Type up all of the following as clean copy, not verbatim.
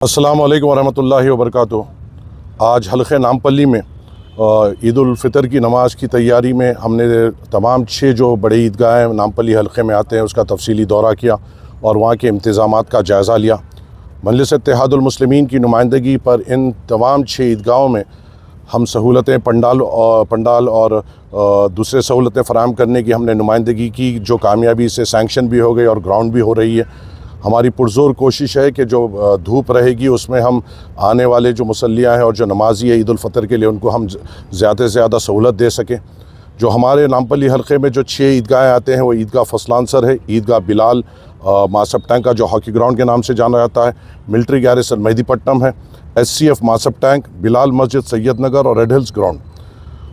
अस्सलाम वालेकुम वरहमतुल्लाहि वबरकातुहू। आज हल्क़े नामपल्ली में ईद उल फ़ितर की नमाज़ की तैयारी में हमने तमाम 6 जो बड़े ईदगाहें नामपल्ली हल्क़े में आते हैं उसका तफसीली दौरा किया और वहाँ के इंतज़ामात का जायज़ा लिया। मजलिस इत्तेहादुल मुस्लिमीन की नुमाइंदगी पर इन तमाम 6 ईदगाहों में हम सहूलतें पंडाल और दूसरे सहूलतें फ़राहम करने की हमने नुमाइंदगी की, जो कामयाबी से सैंक्शन भी हो गई और ग्राउंड भी हो रही है। हमारी पुरज़ोर कोशिश है कि जो धूप रहेगी उसमें हम आने वाले जो मुसल्लियाँ हैं और जो नमाज़ी है ईद उल फ़ितर के लिए उनको हम ज़्यादा से ज़्यादा सहूलत दे सकें। जो हमारे नामपल्ली हल्क़े में जो 6 ईदगाहें आते हैं वो ईदगाह फसलानसर है, ईदगाह बिलाल मासब टैंक का जो हॉकी ग्राउंड के नाम से जाना जाता है, मिलिट्री गैरिसन मेहदीपट्टनम है, SCF मासब टैंक, बिलाल मस्जिद सैयद नगर और रेड हिल्स ग्राउंड।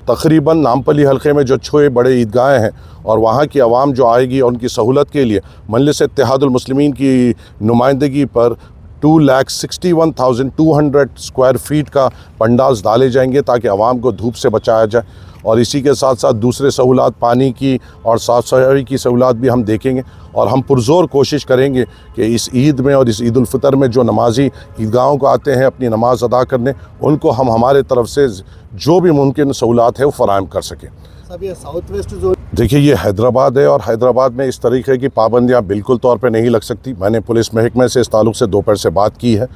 तकरीबन नामपल्ली हल्क़े में जो 6 बड़े ईदगाहें हैं और वहाँ की आवाम जो आएगी और उनकी सहूलत के लिए मजलिस इत्तेहादुल मुस्लिमीन की नुमाइंदगी पर 2,61,200 स्क्वायर फीट का पंडाल्स डाले जाएंगे ताकि आवाम को धूप से बचाया जाए। और इसी के साथ साथ दूसरे सहूलत पानी की और साफ़ सफाई की सहूलत भी हम देखेंगे और हम पुरज़ोर कोशिश करेंगे कि इस ईद में और इस ईद उल फ़ितर में जो नमाजी ईदगाहों को आते हैं अपनी नमाज अदा करने, उनको हम हमारे तरफ से जो भी मुमकिन सहूलत है वो फ़राहम कर सकें। सब ये साउथ वेस्ट जोन, देखिए ये हैदराबाद है और हैदराबाद में इस तरीके की पाबंदियां बिल्कुल तौर पे नहीं लग सकती। मैंने पुलिस महकमे से इस ताल्लुक़ से दोपहर से बात की है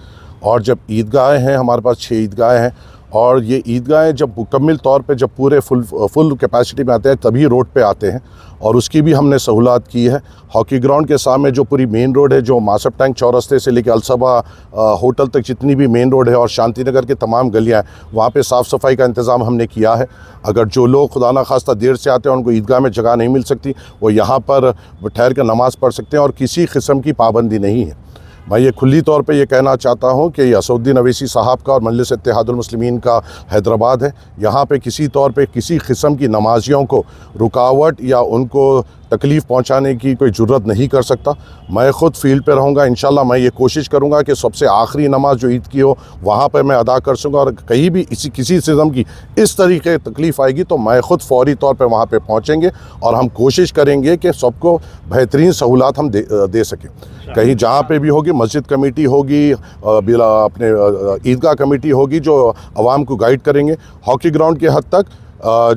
और जब ईदगाहें हैं, हमारे पास 6 ईदगाहें हैं और ये ईदगाहें जब मुकम्मल तौर पे जब पूरे फुल कैपेसिटी में आते हैं तभी रोड पे आते हैं और उसकी भी हमने सहूलत की है। हॉकी ग्राउंड के सामने जो पूरी मेन रोड है, जो मासब टैंक चौरस्ते से लेकर अलसबा होटल तक जितनी भी मेन रोड है और शांति नगर के तमाम गलियाँ हैं, वहाँ पे साफ़ सफाई का इंतज़ाम हमने किया है। अगर जो लोग खुदा न खास्ता देर से आते हैं उनको ईदगाह में जगह नहीं मिल सकती, वो यहाँ पर ठहर कर नमाज़ पढ़ सकते हैं और किसी किस्म की पाबंदी नहीं है। मैं ये खुली तौर पे ये कहना चाहता हूँ कि असदुद्दीन अवैसी साहब का और मजलिस इत्तेहादुल मुस्लिमीन का हैदराबाद है, यहाँ पे किसी तौर पे किसी किस्म की नमाजियों को रुकावट या उनको तकलीफ़ पहुँचाने की कोई जुर्रत नहीं कर सकता। मैं ख़ुद फील्ड पे रहूँगा, इंशाल्लाह मैं ये कोशिश करूँगा कि सबसे आखिरी नमाज जो ईद की हो वहाँ पर मैं अदा कर सकूँगा और कहीं भी किसी किस्म की इस तरीके तकलीफ़ आएगी तो मैं ख़ुद फ़ौरी तौर पर वहाँ पर पहुँचेंगे और हम कोशिश करेंगे कि सबको बेहतरीन सहूलत हम दे सकें। कहीं जहाँ पे भी होगी, मस्जिद कमेटी होगी, अपने ईदगाह कमेटी होगी जो आवाम को गाइड करेंगे। हॉकी ग्राउंड के हद तक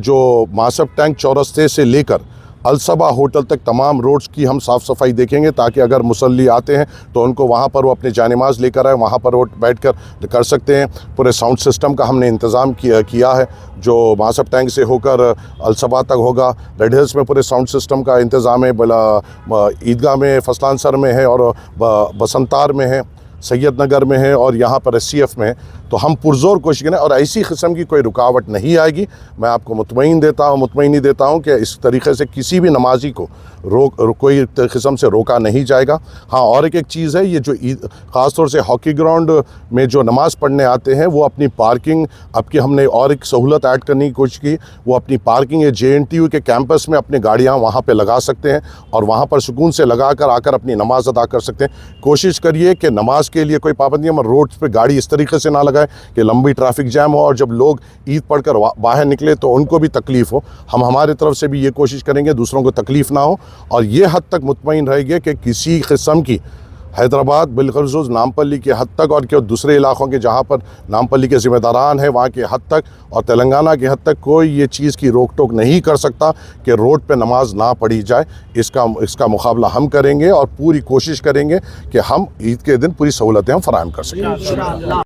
जो मासब टैंक चौरस्ते से लेकर अलसबा होटल तक तमाम रोड्स की हम साफ़ सफाई देखेंगे ताकि अगर मुसल्ली आते हैं तो उनको वहाँ पर वो अपने जानमाज़ लेकर आए, वहाँ पर वो बैठ कर सकते हैं। पूरे साउंड सिस्टम का हमने इंतज़ाम किया है जो मासब टैंक से होकर अलसबा तक होगा। रेड हिल्स में पूरे साउंड सिस्टम का इंतज़ाम है, ईदगाह में फसलानसर में है और बसंतार में है, सैयद नगर में है और यहाँ पर SCF में है। तो हम पुरज़ोर कोशिश करें और ऐसी किस्म की कोई रुकावट नहीं आएगी। मैं आपको मुतमईनी देता हूँ कि इस तरीके से किसी भी नमाजी को कोई किस्म से रोका नहीं जाएगा। हाँ, और एक चीज़ है, ये जो ख़ास तौर से हॉकी ग्राउंड में जो नमाज़ पढ़ने आते हैं वो अपनी पार्किंग, अब की हमने और एक सहूलत ऐड करने की कोशिश की, वो अपनी पार्किंग JNTU के कैंपस में अपनी गाड़ियाँ वहाँ पर लगा सकते हैं और वहाँ पर सुकून से लगा कर आकर अपनी नमाज अदा कर सकते हैं। कोशिश करिए कि नमाज के लिए कोई पाबंदी मगर रोड पे गाड़ी इस तरीके से ना लगाए कि लंबी ट्रैफिक जैम हो और जब लोग ईद पढ़कर बाहर निकले तो उनको भी तकलीफ़ हो। हम हमारी तरफ से भी ये कोशिश करेंगे दूसरों को तकलीफ़ ना हो और ये हद तक मुतमईन रहेंगे कि किसी किस्म की हैदराबाद बिलखुसूस नामपल्ली के हद तक और दूसरे इलाक़ों के जहाँ पर नामपल्ली के ज़िम्मेदारान हैं वहाँ के हद तक और तेलंगाना के हद तक कोई ये चीज़ की रोक टोक नहीं कर सकता कि रोड पे नमाज ना पढ़ी जाए। इसका मुकाबला हम करेंगे और पूरी कोशिश करेंगे कि हम ईद के दिन पूरी सहूलतें हम फ़राहम कर सकें।